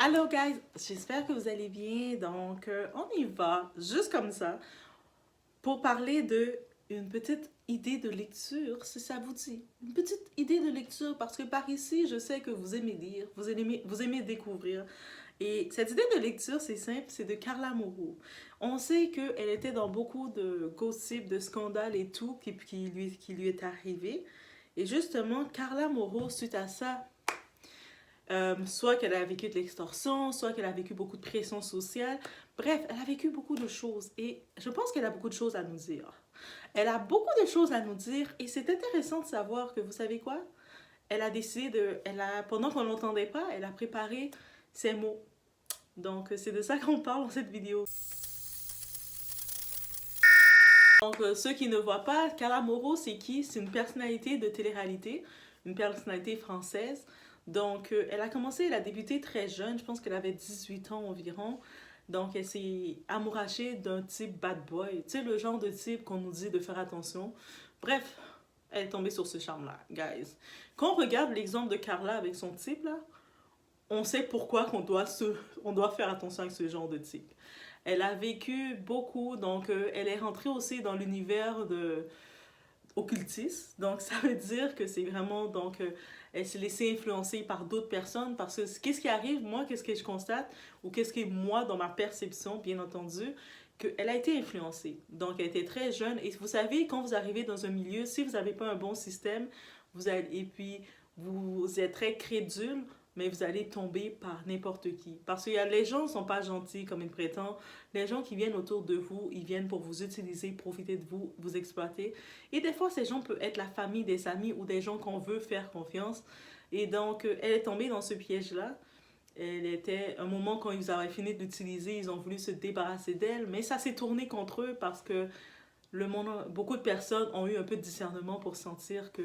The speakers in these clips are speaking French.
Hello guys, j'espère que vous allez bien. Donc, on y va, juste comme ça, pour parler de une petite idée de lecture, si ça vous dit. Une petite idée de lecture, parce que par ici, je sais que vous aimez lire, vous aimez découvrir. Et cette idée de lecture, c'est simple, c'est de Carla Moreau. On sait qu'elle était dans beaucoup de gossip, de scandales et tout qui lui est arrivé. Et justement, Carla Moreau, suite à ça, soit qu'elle a vécu de l'extorsion, soit qu'elle a vécu beaucoup de pression sociale. Bref, elle a vécu beaucoup de choses et je pense qu'elle a beaucoup de choses à nous dire. Elle a beaucoup de choses à nous dire et c'est intéressant de savoir que, vous savez quoi? Elle a décidé pendant qu'on l'entendait pas, elle a préparé ses mots. Donc, c'est de ça qu'on parle dans cette vidéo. Donc, ceux qui ne voient pas, Carla Moreau, c'est qui? C'est une personnalité de télé-réalité, une personnalité française. Donc, elle a débuté très jeune, je pense qu'elle avait 18 ans environ. Donc, elle s'est amourachée d'un type bad boy. Tu sais, le genre de type qu'on nous dit de faire attention. Bref, elle est tombée sur ce charme-là, guys. Quand on regarde l'exemple de Carla avec son type, là, on sait pourquoi on doit faire attention avec ce genre de type. Elle a vécu beaucoup, donc elle est rentrée aussi dans l'univers de occultiste. Donc ça veut dire que c'est vraiment, donc elle s'est laissée influencer par d'autres personnes parce que qu'est-ce qui arrive, moi, qu'est-ce que je constate, ou qu'est-ce qui est moi dans ma perception, bien entendu, qu'elle a été influencée. Donc elle était très jeune et vous savez, quand vous arrivez dans un milieu, si vous n'avez pas un bon système, vous allez, et puis vous êtes très crédule, mais vous allez tomber par n'importe qui. Parce que les gens ne sont pas gentils comme ils prétendent. Les gens qui viennent autour de vous, ils viennent pour vous utiliser, profiter de vous, vous exploiter. Et des fois, ces gens peuvent être la famille, des amis ou des gens qu'on veut faire confiance. Et donc, elle est tombée dans ce piège-là. Elle était, un moment quand ils avaient fini de l'utiliser, ils ont voulu se débarrasser d'elle, mais ça s'est tourné contre eux parce que beaucoup de personnes ont eu un peu de discernement pour sentir que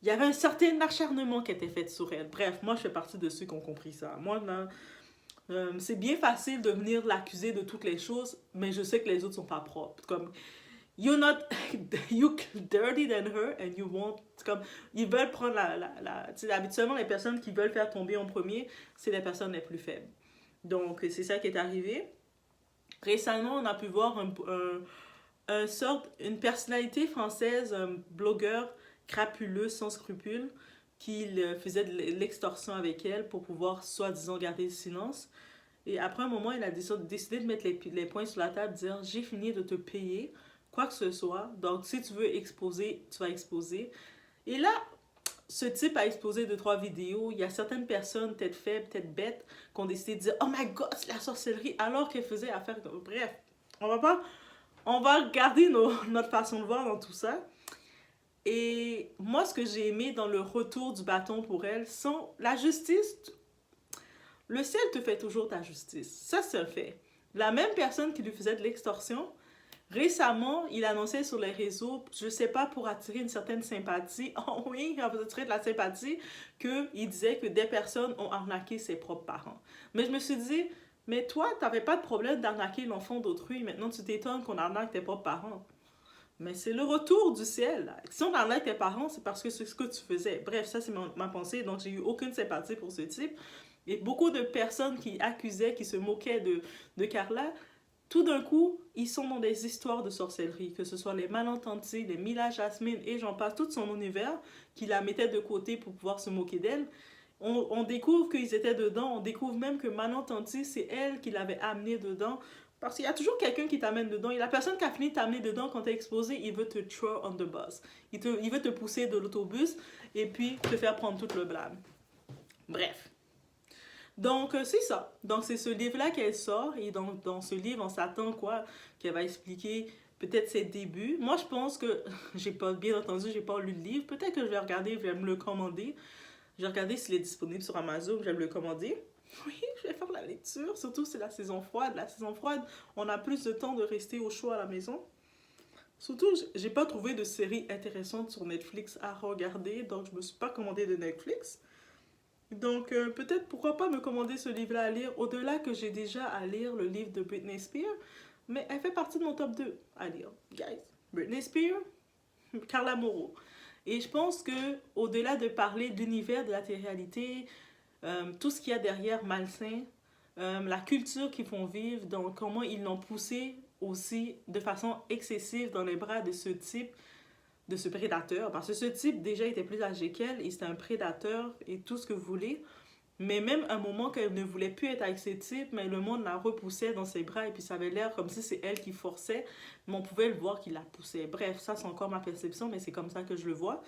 il y avait un certain acharnement qui était fait sur elle. Bref, moi, je fais partie de ceux qui ont compris ça. Moi, là, c'est bien facile de venir l'accuser de toutes les choses, mais je sais que les autres sont pas propres. Comme, you're not, you dirty than her, and you won't, comme, ils veulent prendre tu sais, habituellement, les personnes qui veulent faire tomber en premier, c'est les personnes les plus faibles. Donc, c'est ça qui est arrivé. Récemment, on a pu voir une personnalité française, un blogueur crapuleux, sans scrupules, qui faisait de l'extorsion avec elle pour pouvoir, soi-disant, garder le silence. Et après un moment, il a décidé de mettre les points sur la table, de dire j'ai fini de te payer, quoi que ce soit. Donc, si tu veux exposer, tu vas exposer. Et là, ce type a exposé deux, trois vidéos. Il y a certaines personnes, tête faibles, tête bêtes, qui ont décidé de dire oh my god, c'est la sorcellerie, alors qu'elle faisait affaire. Bref, on va pas. On va garder notre façon de voir dans tout ça. Et moi, ce que j'ai aimé dans le retour du bâton pour elle, sans la justice, le ciel te fait toujours ta justice. Ça, c'est un fait. La même personne qui lui faisait de l'extorsion, récemment, il annonçait sur les réseaux, je sais pas, pour attirer une certaine sympathie, oh oui, pour attirer de la sympathie, qu'il disait que des personnes ont arnaqué ses propres parents. Mais je me suis dit, mais toi, t'avais pas de problème d'arnaquer l'enfant d'autrui, maintenant tu t'étonnes qu'on arnaque tes propres parents. Mais c'est le retour du ciel. Là. Si on arnaque tes parents, c'est parce que c'est ce que tu faisais. Bref, ça c'est ma pensée, donc j'ai eu aucune sympathie pour ce type. Et beaucoup de personnes qui accusaient, qui se moquaient de Carla, tout d'un coup, ils sont dans des histoires de sorcellerie, que ce soit les malentendus, les Mila Jasmine et j'en passe, tout son univers, qui la mettait de côté pour pouvoir se moquer d'elle. On découvre qu'ils étaient dedans, on découvre même que Malentendu, c'est elle qui l'avait amené dedans. Parce qu'il y a toujours quelqu'un qui t'amène dedans. Et la personne qui a fini de t'amener dedans quand t'es exposé, il veut te throw on the bus. Il veut te pousser de l'autobus et puis te faire prendre tout le blâme. Bref. Donc, c'est ça. Donc, c'est ce livre-là qu'elle sort. Et dans ce livre, on s'attend quoi? Qu'elle va expliquer peut-être ses débuts. Moi, je pense que, j'ai pas, bien entendu, j'ai pas lu le livre. Peut-être que je vais regarder, je vais me le commander. Je vais regarder s'il est disponible sur Amazon, je vais me le commander. Oui, je vais faire la lecture. Surtout, c'est la saison froide. La saison froide, on a plus de temps de rester au chaud à la maison. Surtout, j'ai pas trouvé de série intéressante sur Netflix à regarder. Donc, je me suis pas commandé de Netflix. Donc, peut-être pourquoi pas me commander ce livre-là à lire, au-delà que j'ai déjà à lire le livre de Britney Spears, mais elle fait partie de mon top 2 à lire. Guys, Britney Spears, Carla Moreau. Et je pense que, au-delà de parler de l'univers de la télé-réalité, tout ce qu'il y a derrière malsain, la culture qu'ils font vivre, donc comment ils l'ont poussé aussi de façon excessive dans les bras de ce type, de ce prédateur. Parce que ce type déjà était plus âgé qu'elle et c'était un prédateur et tout ce que vous voulez. Mais même à un moment qu'elle ne voulait plus être avec ce type, mais le monde la repoussait dans ses bras et puis ça avait l'air comme si c'est elle qui forçait, mais on pouvait le voir qu'il la poussait. Bref, ça c'est encore ma perception, mais c'est comme ça que je le vois.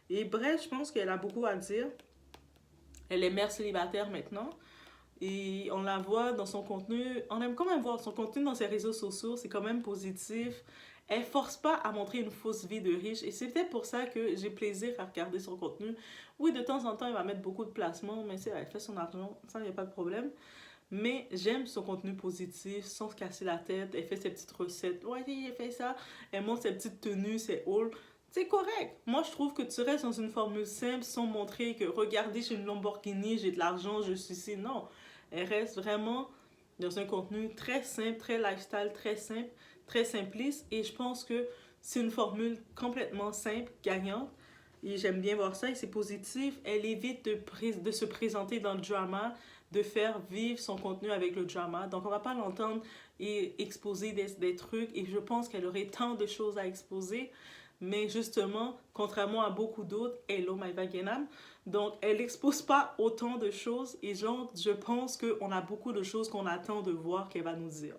Et bref, je pense qu'elle a beaucoup à dire. Elle est mère célibataire maintenant. Et on la voit dans son contenu, on aime quand même voir son contenu dans ses réseaux sociaux, c'est quand même positif. Elle force pas à montrer une fausse vie de riche et c'est peut-être pour ça que j'ai plaisir à regarder son contenu. Oui, de temps en temps, elle va mettre beaucoup de placements, mais c'est elle fait son argent, ça, il n'y a pas de problème. Mais j'aime son contenu positif, sans se casser la tête. Elle fait ses petites recettes. Ouais, elle fait ça. Elle montre ses petites tenues, ses hauls. C'est correct. Moi, je trouve que tu restes dans une formule simple sans montrer que regardez, j'ai une Lamborghini, j'ai de l'argent, je suis ici. Non. Elle reste vraiment dans un contenu très simple, très lifestyle, très simple, très simpliste. Et je pense que c'est une formule complètement simple, gagnante. Et j'aime bien voir ça et c'est positif. Elle évite de se présenter dans le drama, de faire vivre son contenu avec le drama. Donc on va pas l'entendre et exposer des trucs. Et je pense qu'elle aurait tant de choses à exposer. Mais justement, contrairement à beaucoup d'autres, hello my vaginam, donc elle n'expose pas autant de choses et genre, je pense qu'on a beaucoup de choses qu'on attend de voir qu'elle va nous dire.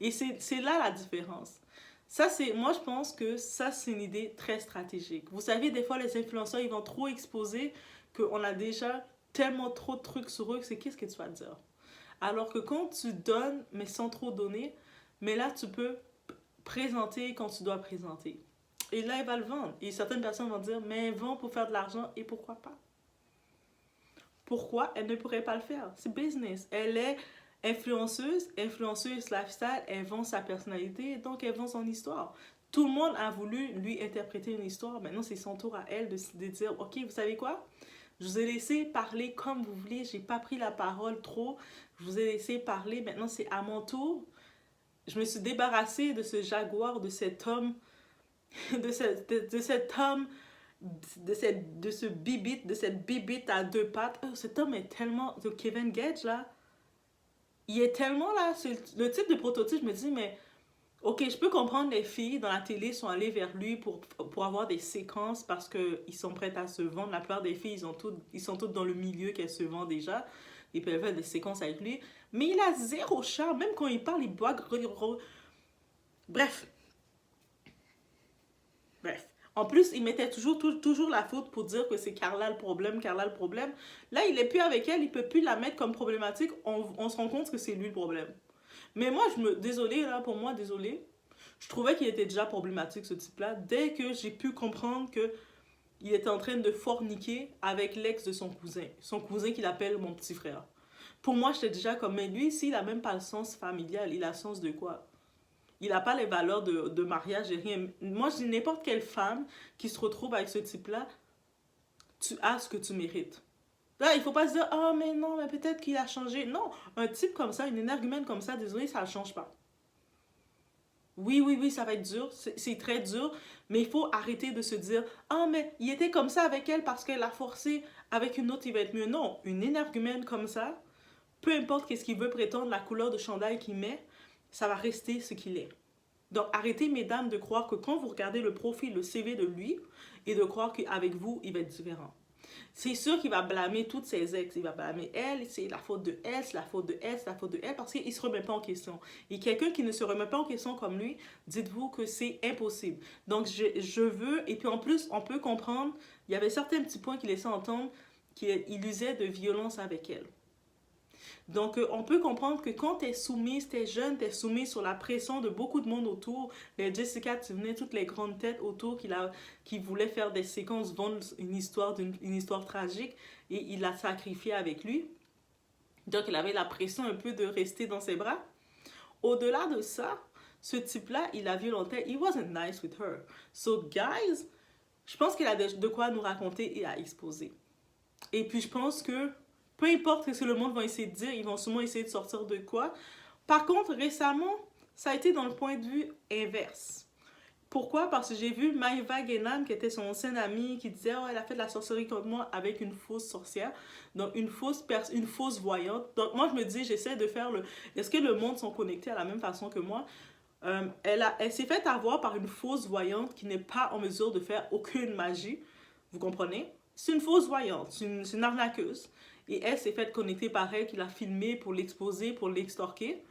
Et c'est là la différence. Ça, c'est, moi, je pense que ça, c'est une idée très stratégique. Vous savez, des fois, les influenceurs, ils vont trop exposer qu'on a déjà tellement trop de trucs sur eux que c'est qu'est-ce que tu vas dire. Alors que quand tu donnes, mais sans trop donner, mais là, tu peux présenter quand tu dois présenter. Et là, elle va le vendre. Et certaines personnes vont dire, mais elle vend pour faire de l'argent et pourquoi pas? Pourquoi elle ne pourrait pas le faire? C'est business. Elle est influenceuse lifestyle, elle vend sa personnalité, donc elle vend son histoire. Tout le monde a voulu lui interpréter une histoire. Maintenant, c'est son tour à elle de dire, ok, vous savez quoi? Je vous ai laissé parler comme vous voulez. J'ai pas pris la parole trop. Je vous ai laissé parler. Maintenant, c'est à mon tour. Je me suis débarrassée de ce jaguar, de cet homme, de cet homme, de ce bibite, de cette bibite à deux pattes. Oh, cet homme est tellement... De Kevin Gage, là, il est tellement là, c'est le type de prototype, je me dis, mais ok, je peux comprendre les filles dans la télé sont allées vers lui pour avoir des séquences parce qu'ils sont prêts à se vendre. La plupart des filles, ils sont toutes dans le milieu qu'elles se vendent déjà. Ils peuvent faire des séquences avec lui. Mais il a zéro charme. Même quand il parle, il boit. Bref. Bref. En plus, il mettait toujours la faute pour dire que c'est Carla le problème, Carla le problème. Là, il est plus avec elle, il peut plus la mettre comme problématique. On se rend compte que c'est lui le problème. Mais moi, désolé là, pour moi, désolé. Je trouvais qu'il était déjà problématique, ce type-là, dès que j'ai pu comprendre que il était en train de forniquer avec l'ex de son cousin qu'il appelle mon petit frère. Pour moi, j'étais déjà comme, mais lui, s'il a même pas le sens familial, il a le sens de quoi? Il n'a pas les valeurs de mariage et rien. Moi, je dis n'importe quelle femme qui se retrouve avec ce type-là, tu as ce que tu mérites. Là, il ne faut pas se dire, oh, mais non, mais peut-être qu'il a changé. Non, un type comme ça, une énergumène comme ça, désolé, ça ne change pas. Oui, oui, oui, ça va être dur, c'est très dur, mais il faut arrêter de se dire, ah, mais il était comme ça avec elle parce qu'elle a forcé, avec une autre, il va être mieux. Non, une énergumène comme ça, peu importe qu'est-ce qu'il veut prétendre, la couleur de chandail qu'il met, ça va rester ce qu'il est. Donc arrêtez, mesdames, de croire que quand vous regardez le profil, le CV de lui, et de croire qu'avec vous, il va être différent. C'est sûr qu'il va blâmer toutes ses ex. Il va blâmer elle, c'est la faute de elle, c'est la faute de elle, c'est la faute de elle, parce qu'il ne se remet pas en question. Et quelqu'un qui ne se remet pas en question comme lui, dites-vous que c'est impossible. Donc je veux, et puis en plus, on peut comprendre, il y avait certains petits points qui laissaient entendre qu'il usait de violence avec elle. Donc, on peut comprendre que quand tu es soumise, tu es jeune, tu es soumise sur la pression de beaucoup de monde autour. Les Jessica, tu venais toutes les grandes têtes autour qui voulaient faire des séquences, vendre une histoire tragique et il l'a sacrifié avec lui. Donc, il avait la pression un peu de rester dans ses bras. Au-delà de ça, ce type-là, il a violenté. He wasn't nice with her. So, guys, je pense qu'il a de quoi nous raconter et à exposer. Et puis, je pense que peu importe ce que le monde va essayer de dire, ils vont sûrement essayer de sortir de quoi. Par contre, récemment, ça a été dans le point de vue inverse. Pourquoi? Parce que j'ai vu Maïva Guénam, qui était son ancienne amie, qui disait, oh, elle a fait de la sorcellerie contre moi avec une fausse sorcière, donc une fausse voyante. Donc moi, je me dis, j'essaie de faire le... Est-ce que le monde sont connectés à la même façon que moi? Elle s'est fait avoir par une fausse voyante qui n'est pas en mesure de faire aucune magie. Vous comprenez? C'est une fausse voyante, c'est une arnaqueuse. Et elle s'est fait connecter par elle, qui l'a filmé pour l'exposer, pour l'extorquer.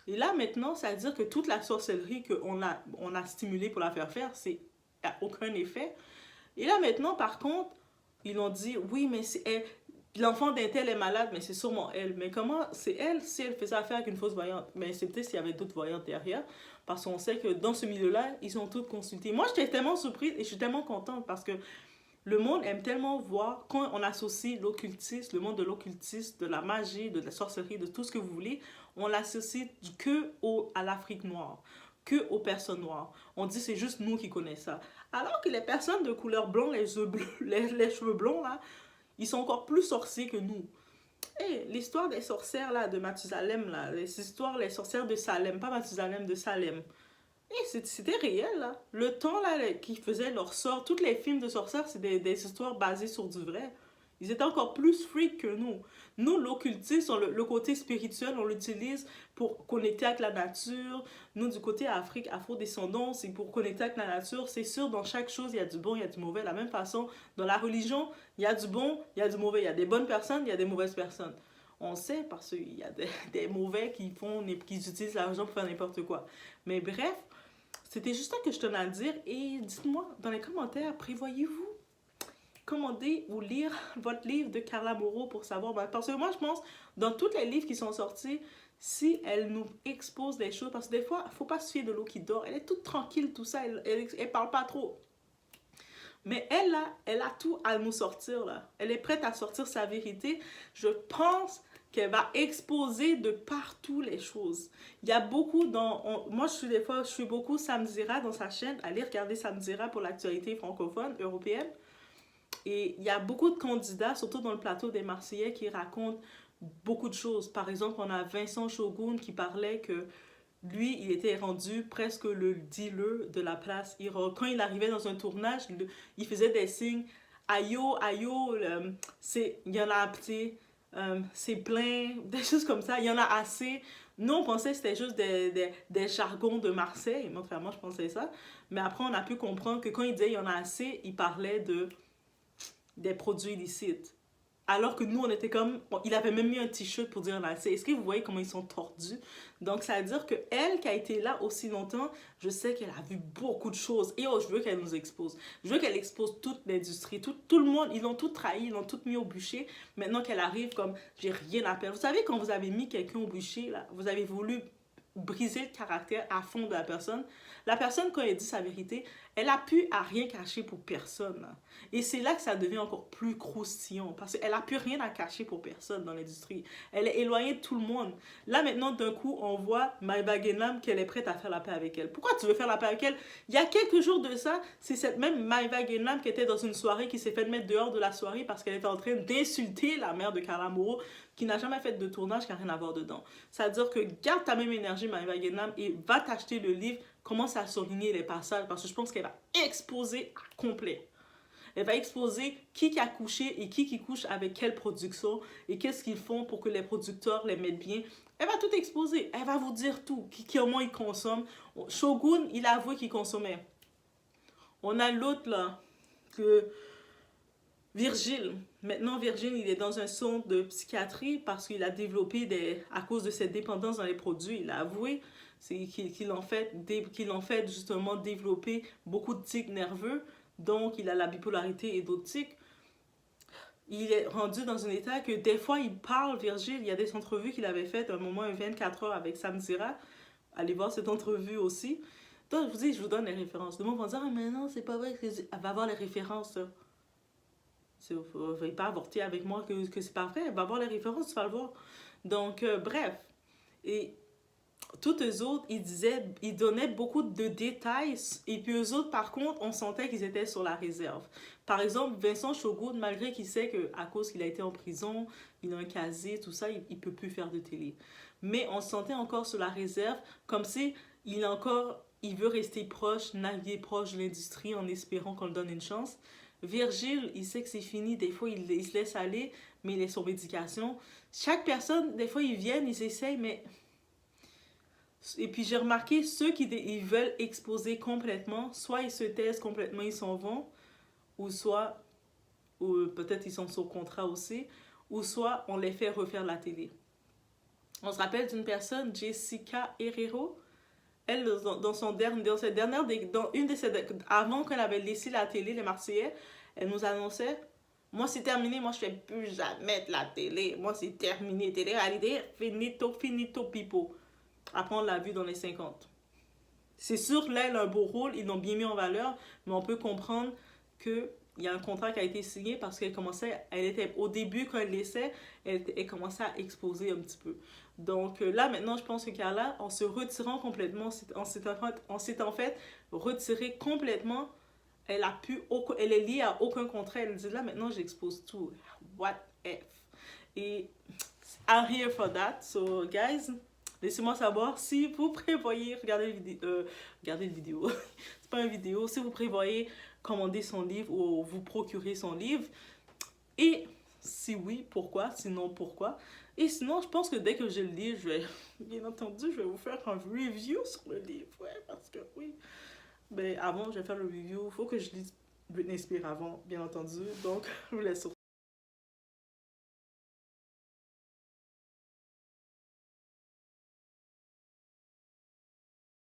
Et là, maintenant, ça veut dire que toute la sorcellerie on a stimulée pour la faire faire, c'est a aucun effet. Et là, maintenant, par contre, ils ont dit, oui, mais c'est elle. L'enfant d'un tel est malade, mais c'est sûrement elle. Mais comment c'est elle si elle faisait affaire avec une fausse voyante? Mais c'est peut-être s'il y avait d'autres voyantes derrière. Parce qu'on sait que dans ce milieu-là, ils ont toutes consulté. Moi, j'étais tellement surprise et je suis tellement contente parce que le monde aime tellement voir, quand on associe l'occultisme, le monde de l'occultisme, de la magie, de la sorcellerie, de tout ce que vous voulez, on l'associe à l'Afrique noire, que aux personnes noires. On dit c'est juste nous qui connaissons ça. Alors que les personnes de couleur blonde, les cheveux blonds, là, ils sont encore plus sorciers que nous. Et l'histoire des sorcières là, de Mathusalem, là, les sorcières de Salem, pas Mathusalem, de Salem. Et c'était réel, là. Le temps, là, qui faisait leur sort, tous les films de sorcières, c'est des histoires basées sur du vrai. Ils étaient encore plus freaks que nous. Nous, l'occultisme, le côté spirituel, on l'utilise pour connecter avec la nature. Nous, du côté Afrique, afro-descendant, c'est pour connecter avec la nature. C'est sûr, dans chaque chose, il y a du bon, il y a du mauvais. De la même façon, dans la religion, il y a du bon, il y a du mauvais. Il y a des bonnes personnes, il y a des mauvaises personnes. On sait parce qu'il y a des mauvais qui utilisent l'argent pour faire n'importe quoi. Mais bref, c'était juste ça que je tenais à dire. Et dites-moi dans les commentaires, prévoyez-vous commander ou lire votre livre de Carla Moreau pour savoir. Parce que moi, je pense, dans tous les livres qui sont sortis, si elle nous expose des choses, parce que des fois, il ne faut pas se fier de l'eau qui dort. Elle est toute tranquille, tout ça, elle parle pas trop. Mais elle, là, elle a tout à nous sortir, là. Elle est prête à sortir sa vérité. Je pense qu'elle va exposer de partout les choses. Il y a beaucoup moi, je suis beaucoup Samzira dans sa chaîne. Allez regarder Samzira pour l'actualité francophone, européenne. Et il y a beaucoup de candidats, surtout dans le plateau des Marseillais, qui racontent beaucoup de choses. Par exemple, on a Vincent Shogun qui parlait que lui, il était rendu presque le dealer de la place Iroh. Quand il arrivait dans un tournage, il faisait des signes. Ayo, ayo, il y en a, c'est plein, des choses comme ça. Il y en a assez. Nous, on pensait que c'était juste des jargons de Marseille. Moi, vraiment, je pensais ça. Mais après, on a pu comprendre que quand il disait il y en a assez, il parlait des produits illicites. Alors que nous, on était comme... Il avait même mis un t-shirt pour dire assez. Est-ce que vous voyez comment ils sont tordus? Donc, ça veut dire qu'elle, qui a été là aussi longtemps, je sais qu'elle a vu beaucoup de choses. Et je veux qu'elle nous expose. Je veux qu'elle expose toute l'industrie. Tout le monde, ils l'ont tout trahi, ils l'ont tout mis au bûcher. Maintenant qu'elle arrive comme, j'ai rien à perdre. Vous savez, quand vous avez mis quelqu'un au bûcher, là, vous avez voulu briser le caractère à fond de la personne, quand elle dit sa vérité, elle n'a pu à rien cacher pour personne. Là. Et c'est là que ça devient encore plus croustillant, parce qu'elle n'a plus rien à cacher pour personne dans l'industrie. Elle est éloignée de tout le monde. Là, maintenant, d'un coup, on voit Maïva Guénam qu'elle est prête à faire la paix avec elle. Pourquoi tu veux faire la paix avec elle? Il y a quelques jours de ça, c'est cette même Maïva Guénam qui était dans une soirée, qui s'est fait mettre dehors de la soirée parce qu'elle était en train d'insulter la mère de Carla Moreau, qui n'a jamais fait de tournage, qui n'a rien à voir dedans. Ça veut dire que garde ta même énergie, Maïva Guénam, et va t'acheter le livre, commence à souligner les passages, parce que je pense qu'elle va exposer à complet. Elle va exposer qui a couché et qui couche avec quelle production et qu'est-ce qu'ils font pour que les producteurs les mettent bien. Elle va tout exposer. Elle va vous dire tout. Comment ils consomment. Shogun, il a avoué qu'il consommait. On a l'autre là, que Virgile. Maintenant, Virgile, il est dans un centre de psychiatrie parce qu'il a développé à cause de cette dépendance dans les produits. Il a avoué qu'il en fait justement développer beaucoup de tics nerveux. Donc, il a la bipolarité et d'autres tics. Il est rendu dans un état que des fois, il parle, Virgile. Il y a des entrevues qu'il avait faites, un moment, 24 heures avec Samzira. Allez voir cette entrevue aussi. Donc, je vous dis, je vous donne les références. Le monde va dire, ah, mais non, c'est pas vrai. Elle va avoir les références. Vous ne pouvez pas avorter avec moi que c'est pas vrai. Elle va avoir les références, tu vas le voir. Donc, bref. Et tous eux autres, ils donnaient beaucoup de détails. Et puis eux autres, par contre, on sentait qu'ils étaient sur la réserve. Par exemple, Vincent Shogun, malgré qu'il sait qu'à cause qu'il a été en prison, il a un casier, tout ça, il ne peut plus faire de télé. Mais on se sentait encore sur la réserve, comme si il est encore il veut rester proche, naviguer proche de l'industrie en espérant qu'on lui donne une chance. Virgile, il sait que c'est fini, des fois il se laisse aller, mais il est sur médication. Chaque personne, des fois ils viennent, ils essayent, mais... Et puis j'ai remarqué, ceux qui ils veulent exposer complètement, soit ils se taisent complètement, ils s'en vont, ou soit, ou peut-être ils sont sur contrat aussi, ou soit on les fait refaire la télé. On se rappelle d'une personne, Jessica Herrero. Elle, dans cette dernière, dans une de ses, avant qu'elle avait laissé la télé, les Marseillais, elle nous annonçait, moi c'est terminé, moi je fais plus jamais de la télé, moi c'est terminé, télé-réalité, finito, finito, pipo. Après on l'a vu dans les 50. C'est sûr, là elle a un beau rôle, ils l'ont bien mis en valeur, mais on peut comprendre que il y a un contrat qui a été signé parce qu'elle commençait, elle était au début quand elle laissait, elle commençait à exposer un petit peu. Donc là maintenant je pense que Carla, en se retirant complètement, on s'est en fait retiré complètement, elle est liée à aucun contrat, elle dit là maintenant j'expose tout, what if. Et I'm here for that, so guys, laissez-moi savoir si vous prévoyez regarder le vidéo. C'est pas une vidéo. Si vous prévoyez commander son livre ou vous procurer son livre. Et si oui, pourquoi? Sinon, pourquoi? Et sinon, je pense que dès que je le lis, bien entendu, je vais vous faire un review sur le livre. Ouais, parce que oui. Mais avant, je vais faire le review. Il faut que je lise Britney Spears avant, bien entendu. Donc, je vous laisse sur